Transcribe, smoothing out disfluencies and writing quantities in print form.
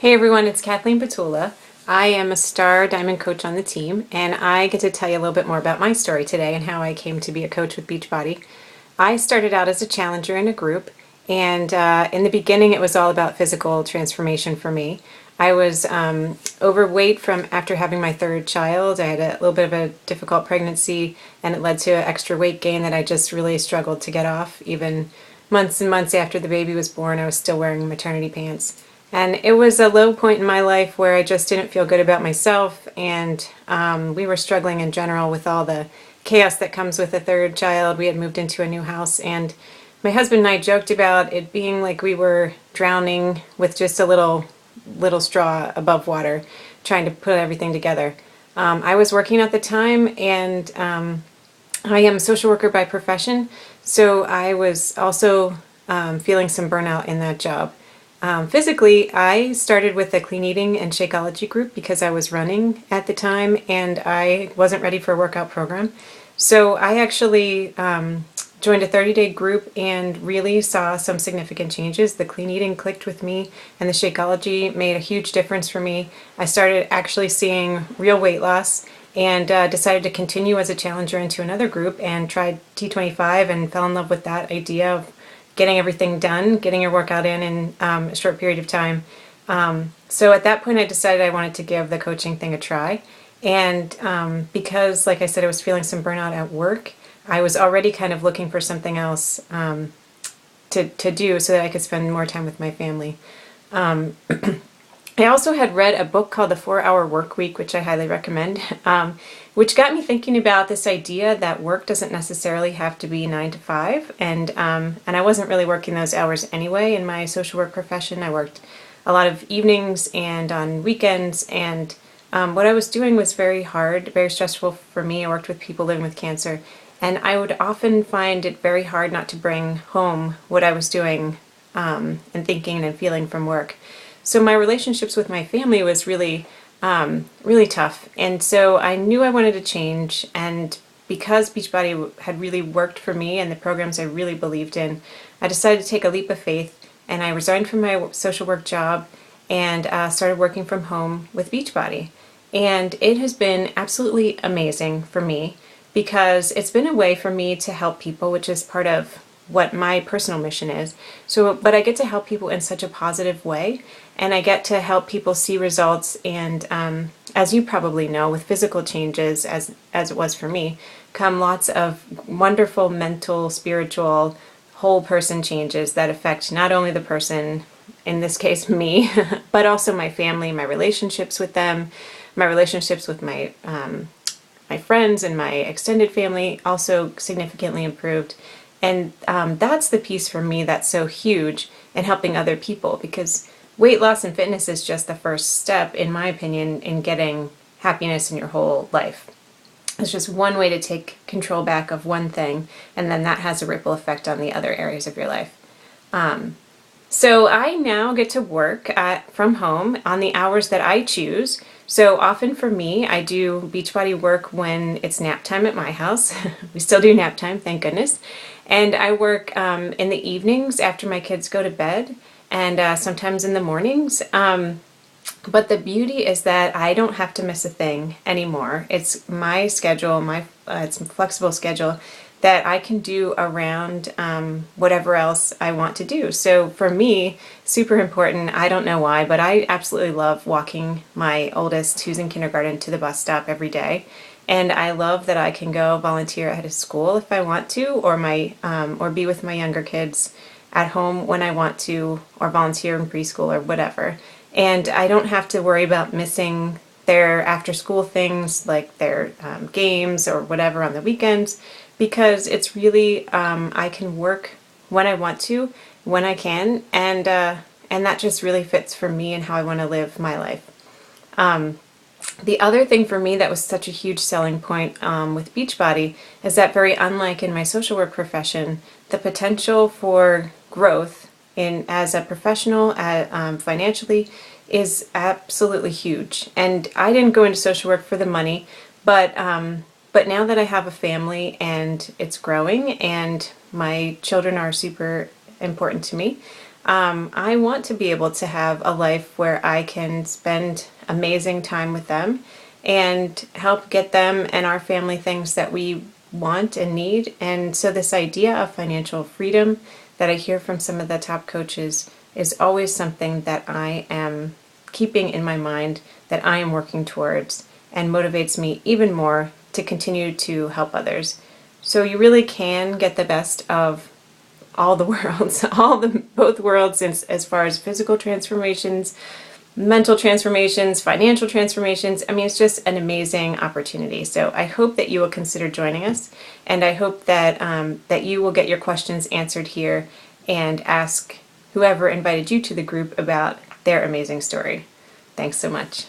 Hey everyone, it's Kathleen Petula. I am a star diamond coach on the team, and I get to tell you a little bit more about my story today and how I came to be a coach with Beachbody. I started out as a challenger in a group, and in the beginning it was all about physical transformation for me. I was overweight from after having my third child. I had a little bit of a difficult pregnancy, and it led to an extra weight gain that I just really struggled to get off. Even months and months after the baby was born, I was still wearing maternity pants. And it was a low point in my life where I just didn't feel good about myself, and we were struggling in general with all the chaos that comes with a third child. We had moved into a new house, and my husband and I joked about it being like we were drowning with just a little straw above water, trying to put everything together. I was working at the time, and I am a social worker by profession, so I was also feeling some burnout in that job. Physically, I started with a clean eating and Shakeology group because I was running at the time and I wasn't ready for a workout program. So I actually joined a 30-day group and really saw some significant changes. The clean eating clicked with me, and the Shakeology made a huge difference for me. I started actually seeing real weight loss, and decided to continue as a challenger into another group and tried T25 and fell in love with that idea of getting everything done, getting your workout in a short period of time. So at that point I decided I wanted to give the coaching thing a try. And because, like I said, I was feeling some burnout at work, I was already kind of looking for something else to do so that I could spend more time with my family. I also had read a book called The 4-Hour Workweek, which I highly recommend, which got me thinking about this idea that work doesn't necessarily have to be 9 to 5, and I wasn't really working those hours anyway in my social work profession. I worked a lot of evenings and on weekends, and what I was doing was very hard, very stressful for me. I worked with people living with cancer, and I would often find it very hard not to bring home what I was doing and thinking and feeling from work. So my relationships with my family was really, really tough. And so I knew I wanted to change. And because Beachbody had really worked for me and the programs I really believed in, I decided to take a leap of faith. And I resigned from my social work job and started working from home with Beachbody. And it has been absolutely amazing for me because it's been a way for me to help people, which is part of what my personal mission is. So, but I get to help people in such a positive way, and I get to help people see results. And as you probably know, with physical changes, as it was for me, come lots of wonderful mental, spiritual, whole person changes that affect not only the person, in this case me, but also my family, my relationships with them, my relationships with my friends and my extended family also significantly improved. And that's the piece for me that's so huge in helping other people, because weight loss and fitness is just the first step, in my opinion, in getting happiness in your whole life. It's just one way to take control back of one thing, and then that has a ripple effect on the other areas of your life. So I now get to work from home on the hours that I choose. So often for me, I do Beachbody work when it's nap time at my house. We still do nap time, thank goodness. And I work in the evenings after my kids go to bed, and sometimes in the mornings. But the beauty is that I don't have to miss a thing anymore. It's my schedule, it's a flexible schedule that I can do around whatever else I want to do. So for me, super important, I don't know why, but I absolutely love walking my oldest, who's in kindergarten, to the bus stop every day. And I love that I can go volunteer at a school if I want to, or be with my younger kids at home when I want to, or volunteer in preschool or whatever. And I don't have to worry about missing their after-school things like their games or whatever on the weekends, because it's really, I can work when I want to, when I can, and that just really fits for me and how I want to live my life. The other thing for me that was such a huge selling point with Beachbody is that, very unlike in my social work profession, the potential for growth as a professional, financially, is absolutely huge. And I didn't go into social work for the money, but now that I have a family and it's growing and my children are super important to me, I want to be able to have a life where I can spend amazing time with them and help get them and our family things that we want and need. And so, this idea of financial freedom that I hear from some of the top coaches is always something that I am keeping in my mind, that I am working towards, and motivates me even more to continue to help others. So, you really can get the best of all the worlds, both worlds, as far as physical transformations, mental transformations, financial transformations. I mean, it's just an amazing opportunity. So I hope that you will consider joining us, and I hope that that you will get your questions answered here and ask whoever invited you to the group about their amazing story. Thanks so much.